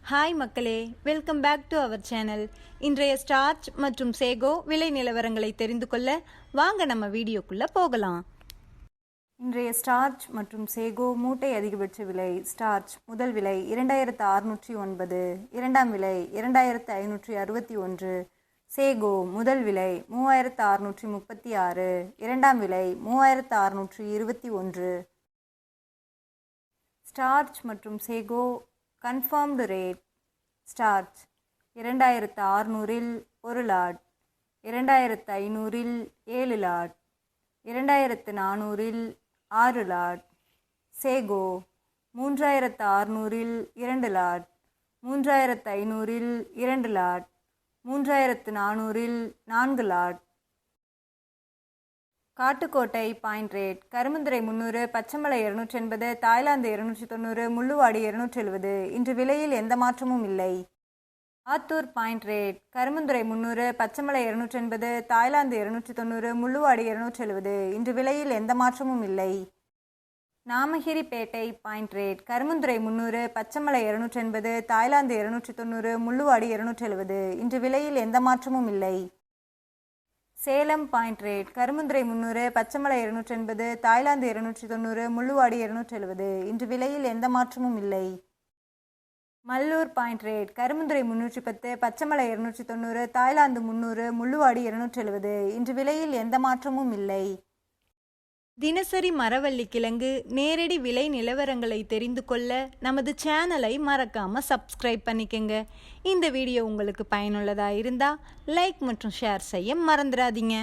Hi மக்களே, welcome back to our channel. இன்றைய starch மற்றும் சேகோ விலை நிலவரங்களை தெரிந்து கொள்ள வாங்க நம்ம வீடியோக்குள்ளே போகலாம். இன்றைய ஸ்டார்ச் மற்றும் சேகோ மூட்டை அதிகபட்ச விலை. ஸ்டார்ச் முதல் விலை 2609, இரண்டாம் விலை 2561. சேகோ முதல் விலை 3636, இரண்டாம் விலை 3621. ஸ்டார்ச் மற்றும் சேகோ கன்ஃபார்ம்டு ரேட். ஸ்டார்ச் 2600-இல் 1 லாட், 2500-இல் 7 லாட், 2400-இல் 6 லாட். சேகோ 3600-இல் 2 லாட், 3500-இல் 2 லாட், 3400-இல் 4 lot. Kattukottai point rate. Karumbunthurai 300, Pachaimalai 280, Thailand 290, Mulluvadi 270. இன்று விலையில் எந்த மாற்றமும் இல்லை. Attur point rate. Karumbunthurai 300, Pachaimalai 280, Thailand 290, Mulluvadi 270. இன்று விலையில் எந்த மாற்றமும் இல்லை. Namagiripettai point rate. Karumbunthurai 300, Pachaimalai 280, Thailand 290, Mulluvadi 270. இன்று விலையில் எந்த மாற்றமும் இல்லை. Salem point rate. Karumbunthurai 300, Pachaimalai 280, Thailand 290, Mulluvadi 270. இன்று விலையில் எந்த மாற்றமும் இல்லை. Mallur point rate. Karumbunthurai 310, Pachaimalai 290, Thailand 300, Mulluvadi 270. இன்று விலையில் எந்த மாற்றமும் இல்லை. தினசரி மரவள்ளி கிழங்கு நேரடி விலை நிலவரங்களை தெரிந்து கொள்ள நமது சேனலை மறக்காம சப்ஸ்கிரைப் பண்ணிக்கங்க. இந்த வீடியோ உங்களுக்கு பயனுள்ளதாக இருந்தால் லைக் மற்றும் ஷேர் செய்ய மறந்துடாதீங்க.